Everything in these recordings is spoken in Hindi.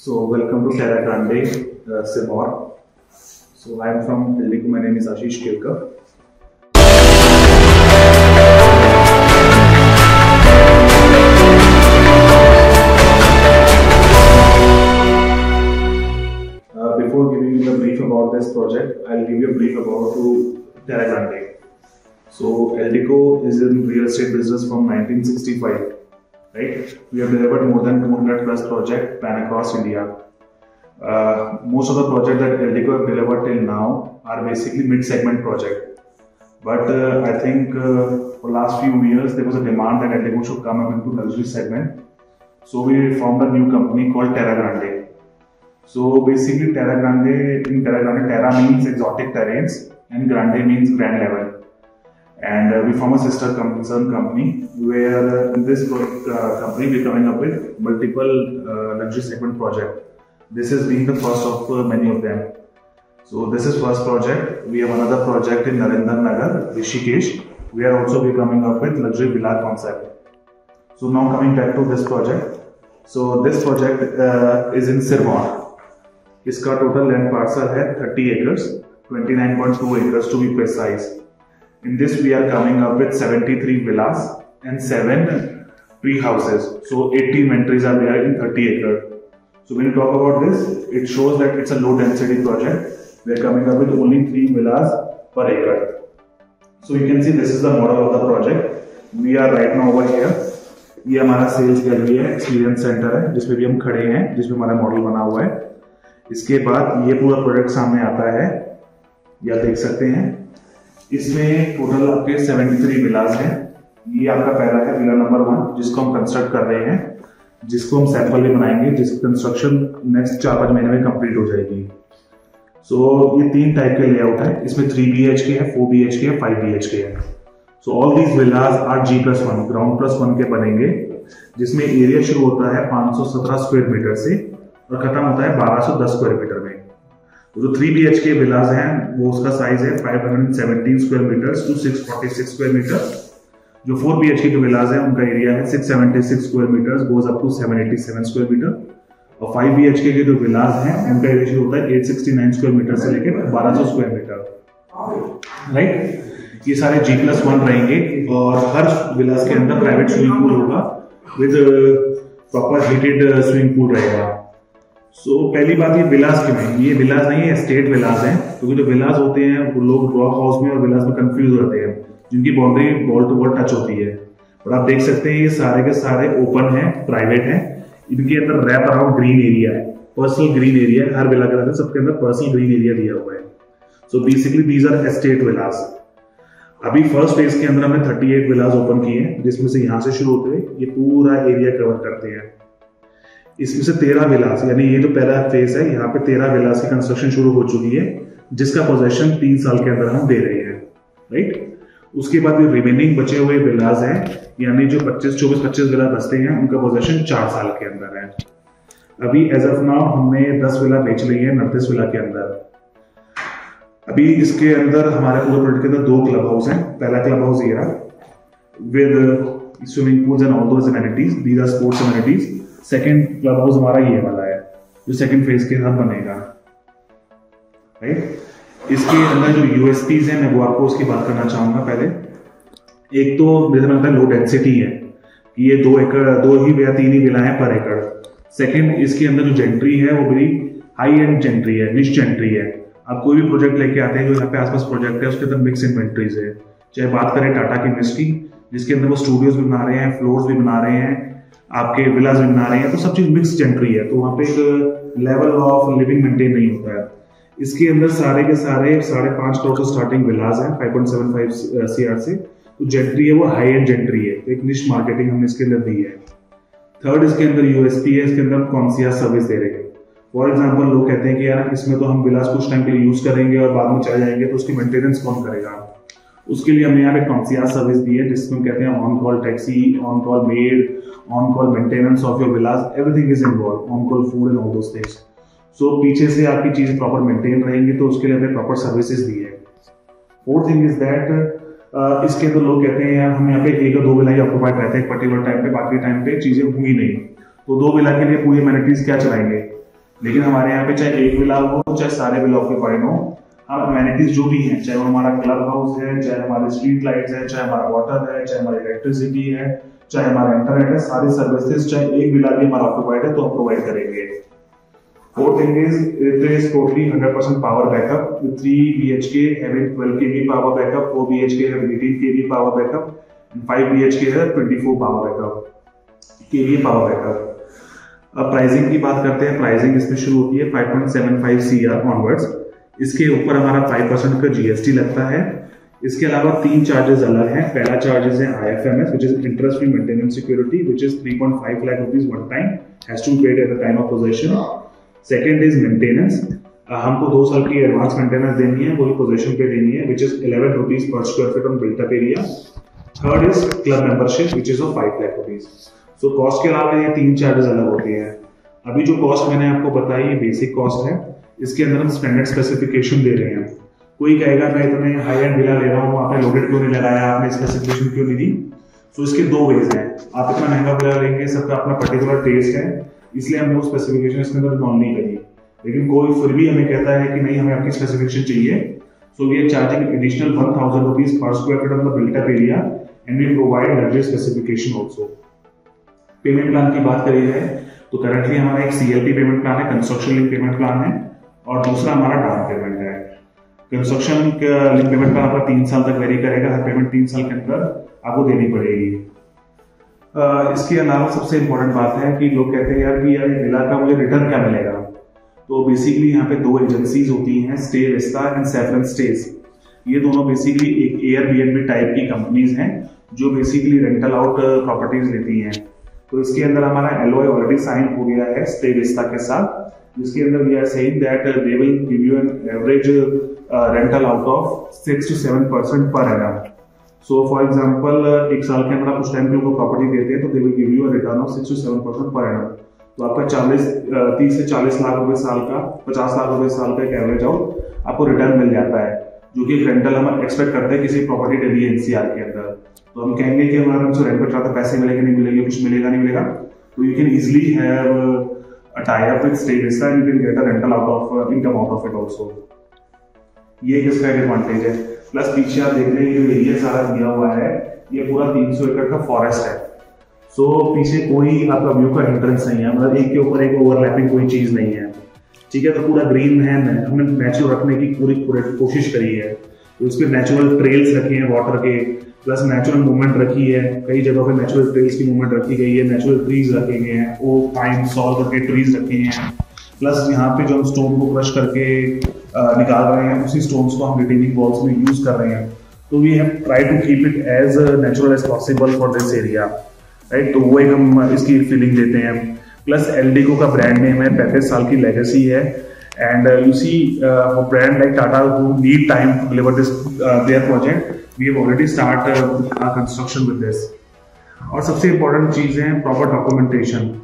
So welcome to Terra Grande, Sirmaur. So I am from Delhi. My name is Ashish Kelkar. Before giving you the brief about this project, I'll give you a brief about Terra Grande. So Eldico is in real estate business from 1965. Right? We have delivered more than 200 plus projects pan across India. Most of the projects that Eldico have delivered till now are basically mid-segment projects. But I think for last few years there was a demand that Eldico should come up into luxury segment. So we formed a new company called Terra Grande. So basically Terra means exotic terrains and Grande means grand level. And we form a sister company where in this company we're coming up with multiple luxury segment projects. This is being the first of many of them. So this is first project. We have another project in Narendra Nagar, Rishikesh. We are also coming up with luxury villa concept. So now coming back to this project. So this project is in Sirmaur. इसका total land parcel है 30 acres, 29.2 acres to be precise. In this we are coming up with 73 villas and 7 tree houses. So 80 inventories are there in 30 acres. So when you talk about this, it shows that it's a low density project. We are coming up with only 3 villas per acre. So you can see this is the model of the project. We are right now over here. ये हमारा सेल्स गैलरी है, एक्सपीरियंस सेंटर है जिसमें भी हम खड़े हैं, जिसमें हमारा मॉडल बना हुआ है. इसके बाद ये पूरा प्रोजेक्ट सामने आता है, ये आप देख सकते हैं. इसमें टोटल आपके 73 विलास हैं. ये आपका पहला है विला नंबर 1 जिसको हम कंस्ट्रक्ट कर रहे हैं, जिसको हम सैंपल भी बनाएंगे, जिसकी कंस्ट्रक्शन नेक्स्ट 4-5 महीने में कंप्लीट हो जाएगी. सो ये 3 टाइप के लेआउट है. इसमें 3 BHK है, 4 BHK है, 5 BHK है. So all these villas are G+1 ground +1 के बनेंगे, जिसमें एरिया शुरू होता है 517 स्क्वायर मीटर से और खत्म होता है 1210 स्क्वायर मीटर में. जो 3 BHK विलास हैं वो उसका साइज है 517 square metre to 646 square metre. जो 4 BHK के विलास हैं उनका एरिया है 676 square metre goes up to 787 square metre. और 5 BHK के जो विलास हैं उनका एरिया शुरू होता है 869 स्क्वायर मीटर से लेकर 1200 स्क्वायर मीटर. राइट, ये सारे G+1 रहेंगे और हर विलास के अंदर प्राइवेट स्विमिंग पूल होगा with proper heated swimming pool रहेगा. सो पहली बात, ये विलास क्यों है? ये विलास नहीं है, एस्टेट विलास हैं. क्योंकि जो विलास होते हैं वो लोग रॉक हाउस में और विलास में कंफ्यूज हो जाते हैं, जिनकी boundary wall to wall touch होती है. और आप देख सकते हैं ये सारे के सारे ओपन हैं, प्राइवेट हैं. इनके अंदर रैप अराउंड ग्रीन एरिया है, पर्सनल ग्रीन एरिया है. हर विला के अंदर सबके अंदर पर्सनल ग्रीन एरिया दिया हुआ है. So basically these are estate villas. अभी फर्स्ट फेज के अंदर हमने 38 विलास ओपन किए हैं, जिसमें से यहाँ से शुरू होते हुए ये पूरा एरिया कवर करते हैं. इसमें से 13 विलास, यानी ये जो पहला फेज है यहाँ पे 13 विलास की कंस्ट्रक्शन शुरू हो चुकी है, जिसका पोजेशन 3 साल के अंदर हम दे रहे हैं. राइट, उसके बाद ये रिमेनिंग बचे हुए विलास हैं, यानी जो 24-25 विला बचते हैं उनका पोजेशन 4 साल के अंदर है. अभी एज ऑफ नाउ हमने 10 विला बेच ली है 29 विला के अंदर. अभी इसके अंदर हमारे पूरे प्रोजेक्ट के अंदर 2 क्लब हाउस हैं. पहला क्लब हाउस ये रहा with swimming pools and all those amenities, these are sports amenities. Second club house हमारा ये वाला है जो सेकेंड फेज के साथ बनेगा. राइट, इसके अंदर जो यूएसपीज हैं मैं वो आपको उसकी बात करना चाहूंगा. पहले एक तो जैसे मैंने बताया लो डेंसिटी है कि ये 2 एकड़ 2 ही या 3 ही विला है पर एकड़. सेकेंड, इसके अंदर जो जेंट्री है वो बड़ी हाई एंड जेंट्री है, निश जेंट्री है. आप कोई भी प्रोजेक्ट लेके आते हैं जो यहाँ पे आसपास प्रोजेक्ट है उसके अंदर मिक्स इन्वेंट्रीज है. चाहे बात करें टाटा की इंडस्ट्री जिसके अंदर वो स्टूडियोज भी बना रहे हैं, फ्लोर्स भी बना रहे हैं, आपके विलास भी बना रहे हैं, तो सब चीज मिक्स जेंट्री है. तो वहां पे एक लेवल ऑफ लिविंग मेंटेन नहीं होता है. इसके अंदर सारे के सारे 5.5 करोड़ से स्टार्टिंग विलास हैं 5.75 CR से. तो जेंट्री है वो हाई एंड जेंट्री है. एक निश मार्केटिंग हमने इसके अंदर दी है. थर्ड, इसके अंदर यूएसपी है, इसके अंदर हम कॉन्सियस सर्विस दे रहे हैं. फॉर एग्जाम्पल लोग कहते हैं कि यार इसमें तो हम विलास कुछ टाइम के लिए यूज करेंगे और बाद में चले जाएंगे, तो उसकी मेंटेनेंस कौन करेगा? उसके लिए हमने यहाँ पे कॉन्सियस सर्विस दी है, जिसमें कहते हैं on call taxi, on call maid, on call maintenance of your villas, everything is involve, on call food and all those things. So पीछे से आपकी चीजें प्रॉपर मेंटेन रहेंगी, तो उसके लिए हमें प्रॉपर सर्विसेज दी है. फोर्थ थिंग इज दैट इसके अंदर लोग कहते हैं यार हम यहाँ पे 1 या 2 विला ही ऑक्यूपाइड रहते हैं पर्टिकुलर टाइम पे, बाकी टाइम पे चीजें हुई नहीं, तो 2 विला के लिए पूरी एमिनिटीज क्या चलाएंगे? लेकिन हमारे यहाँ पे चाहे एक विला हो चाहे सारे विला ऑक्यूपाइड हो, हम अमेनिटीज जो भी हैं, चाहे वो हमारा क्लब हाउस है, चाहे हमारे स्ट्रीट लाइट्स है, चाहे हमारा वाटर है, चाहे हमारी इलेक्ट्रिसिटी है, चाहे हमारा इंटरनेट है, सारी सर्विसेज चाहे एक विला भी हमारा ऑक्यूपाइड है तो हम प्रोवाइड करेंगे। Fourth thing is it is totally 100% power backup with 3 BHK having 12 kV power backup, 4 BHK having 18 kV power backup, and 5 BHK है 24 power backup kV power backup। अब प्राइसिंग की बात करते हैं। प्राइसिंग इसमें शुरू होती है 5.75 CR ऑनवर्ड्स। इसके ऊपर हमारा 5% का GST लगता है। इसके अलावा 3 चार्जेस अलग हैं। पहला चार्जेस है IFMS which is interest free maintenance security which is 3.5 lakh rupees one time has to be paid at the time of possession। Second is maintenance, हमको 2 साल की एडवांस मेंटेनेंस देनी है, वो भी पोजीशन पे देनी है which is 11 rupees per square feet on built up area. Third is club membership which is of 5 lakh rupees. So cost के अलावा ये 3 चार्जेस अलग होते हैं। अभी जो कॉस्ट मैंने आपको बताई ये बेसिक कॉस्ट है। इसके अंदर हम स्टैंडर्ड स्पेसिफिकेशन दे रहे हैं। कोई कहेगा मैं इतने हाई एंड विला ले रहा हूँ, आपने लोडेड क्यों नहीं लगाया, आपने स्पेसिफिकेशन क्यों नहीं दी? तो इसके 2 वेज हैं। आप इतना महंगा विला लेंगे, सबका अपना पर्टिकुलर टेस्ट है, इसलिए हमने वो स्पेसिफिकेशन इसके अंदर नॉन नहीं करी। लेकिन कोई फिर भी हमें कहता है कि नहीं हमें आपकी स्पेसिफिकेशन चाहिए, so we are charging additional 1000 rupees per square feet on the built up area and we provide luxury specification also. Payment plan की बात करी जाए तो करंटली हमारा एक CLP पेमेंट प्लान है, कंस्ट्रक्शन लिंक पेमेंट प्लान है, और दूसरा हमारा डाउन पेमेंट है। कंस्ट्रक्शन लिंक पेमेंट प्लान आपका 3 साल तक वेरी करेगा, हर पेमेंट 3 साल के अंदर आपको देनी पड़ेगी। इसके अलावा सबसे इंपॉर्टेंट बात है कि लोग कहते हैं यार कि यार विला का मुझे रिटर्न क्या मिलेगा। तो बेसिकली यहाँ पे 2 एजेंसीज होती हैं, stay vista and saffron stage. ये दोनों बेसिकली एक Airbnb टाइप की कंपनीज हैं जो बेसिकली रेंटल आउट प्रॉपर्टीज लेती हैं। तो इसके अंदर हमारा LOI ऑलरेडी साइन हो गया है स्टे विस्ता के साथ, जिसके अंदर we are saying that they will give you an average rental out of 6 to 7% per annum. So for example 1 साल के अंदर आप उस टाइम पे उनको प्रॉपर्टी देते हैं तो दे will give you a return of 6 to 7% per annum. तो आपका 30 से 40 लाख रुपए साल का, 50 लाख रुपए साल का एक एवरेज आउट आपको रिटर्न मिल जाता है, जो कि रेंटल हम एक्सपेक्ट करते हैं किसी प्रॉपर्टी दिल्ली NCR के अंदर। तो हम कहेंगे कि हमारे हमसे रेंट पर ज्यादा पैसे मिलेंगे नहीं मिलेंगे, कुछ मिलेगा नहीं मिलेगा, तो you can easily have a tie up with stay vista and you can get a rental out of income out of it also. ये इसका एक एडवांटेज है। प्लस पीछे आप देख रहे हैं ये एरिया सारा दिया हुआ है, ये पूरा 300 एकड़ का फॉरेस्ट है। सो पीछे कोई आपका व्यू का हिंड्रेंस नहीं है, मतलब एक के ऊपर एक ओवरलैपिंग कोई चीज नहीं है, ठीक है। तो पूरा ग्रीन है, हमने नेचुरल रखने की पूरी कोशिश करी है। तो उस पर नेचुरल ट्रेल्स रखे हैं वाटर के, प्लस नेचुरल मूवमेंट रखी है, कई जगहों पे नेचुरल ट्रेल्स की मूवमेंट रखी गई है, नेचुरल ट्रीज रखे गए हैं, ओक पाइन सॉल करके ट्रीज रखे हैं। प्लस यहाँ पे जो हम स्टोन को क्रश करके निकाल रहे हैं उसी स्टोन्स को हम रिटेनिंग वॉल्स में यूज कर रहे हैं। तो we have try to keep it as natural as possible for this area, right. तो वो एक हम इसकी फीलिंग देते हैं। प्लस एल्डिको का ब्रांड नेम है, 35 साल की लेगेसी है, and you see brand like Tata who need time to deliver this their project, we have already start construction with this. और सबसे इंपॉर्टेंट चीज है प्रॉपर डॉक्यूमेंटेशन।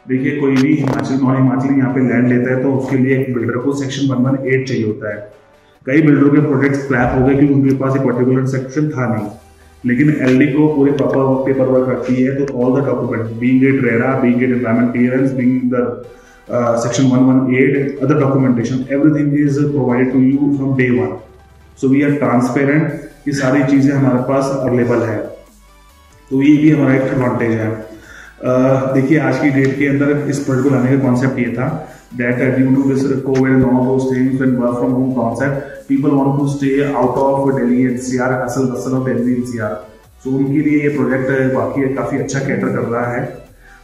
देखिए कोई भी हिमाचल नॉन हिमाचली यहाँ पे लैंड लेता है तो उसके लिए एक बिल्डर को सेक्शन 118 चाहिए होता है। कई बिल्डरों के प्रोजेक्ट्स स्क्रैप हो गए क्योंकि उनके पास एक पर्टिकुलर सेक्शन था नहीं, लेकिन एल्डिको पूरे प्रॉपर पेपर वर्क रखती है। तो all the document being it RERA, being it environment clearance, being the section 118, other documentation, everything is provided to you from day 1। So we are transparent, ये सारी चीजें हमारे पास अवेलेबल है। तो ये भी हमारा एक एडवांटेज है। देखिए आज की डेट के अंदर इस प्रोजेक्ट को लाने का कॉन्सेप्ट ये था that due to this covid and all those things and work from home concept, people want to stay out of Delhi NCR, hustle bustle of Delhi NCR। So उनके लिए ये प्रोजेक्ट वाकई काफी अच्छा कैटर कर रहा है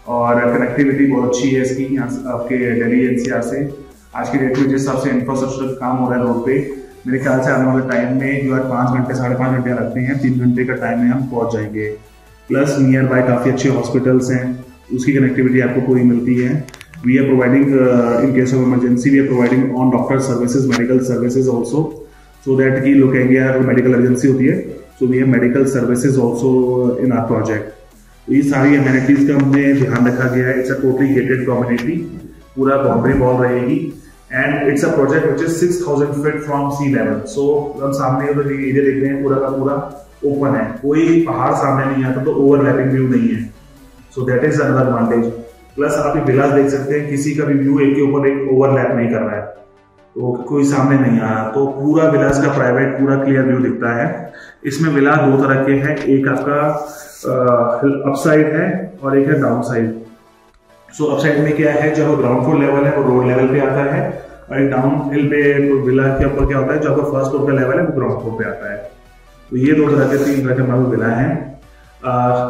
और कनेक्टिविटी बहुत अच्छी है इसकी यहाँ आपके दिल्ली NCR से। आज की डेट में जिस हिसाब से इंफ्रास्ट्रक्चर का काम हो रहा है रोड पे, मेरे ख्याल से आने वाले टाइम में जो है 5 घंटे 5.5 घंटे लगते हैं, 3 घंटे का टाइम में हम पहुंच जाएंगे। प्लस नियर बाय काफी अच्छे हॉस्पिटल्स हैं, उसकी कनेक्टिविटी आपको पूरी मिलती है। We are providing in case of emergency we are providing on doctor services, medical services also, so that कि लोग कहेंगे यार मेडिकल इमरजेंसी होती है, so we have medical services also in our project. तो ये सारी एमिनिटीज का हमने ध्यान रखा गया है। It's a totally gated community, पूरा बाउंड्री वॉल रहेगी and it's a project which is 6000 feet from sea level. So हम सामने उधर एरिया देख रहे हैं पूरा का पूरा ओपन है, कोई पहाड़ सामने नहीं आता, तो ओवरलैपिंग व्यू नहीं है। So that is another advantage. Plus आप ये विलास देख सकते हैं, किसी का भी व्यू एक के ऊपर एक ओवरलैप नहीं कर रहा है, तो कोई सामने नहीं आ रहा, तो पूरा विलास का प्राइवेट पूरा क्लियर व्यू दिखता है। इसमें विला दो तरह के हैं, एक आपका अपसाइड है और एक है डाउन साइड। सो अपसाइड में क्या है, जो ग्राउंड फ्लोर लेवल है वो रोड लेवल पे आता है, और एक डाउन हिल पे विला के ऊपर क्या होता है, जो आपका फर्स्ट फ्लोर का लेवल है वो ग्राउंड फ्लोर पे आता है। तो ये दो तरह के, तीन तरह के हमारे विला हैं।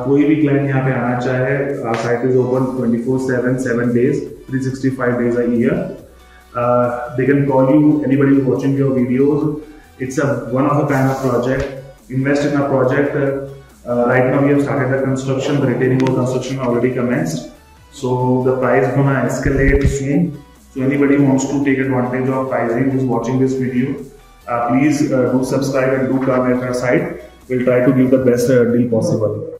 कोई भी क्लाइंट यहाँ पे आना चाहे, site is open 24/7 7 days 365 days a year. They can call you, anybody watching your videos. It's a one of a kind of project. Invest in a project. Right now we have started the construction. The retaining wall construction already commenced. So the price gonna escalate soon. So anybody wants to take advantage of pricing who's watching this video, please do subscribe and do come at our site. We'll try to give the best deal possible.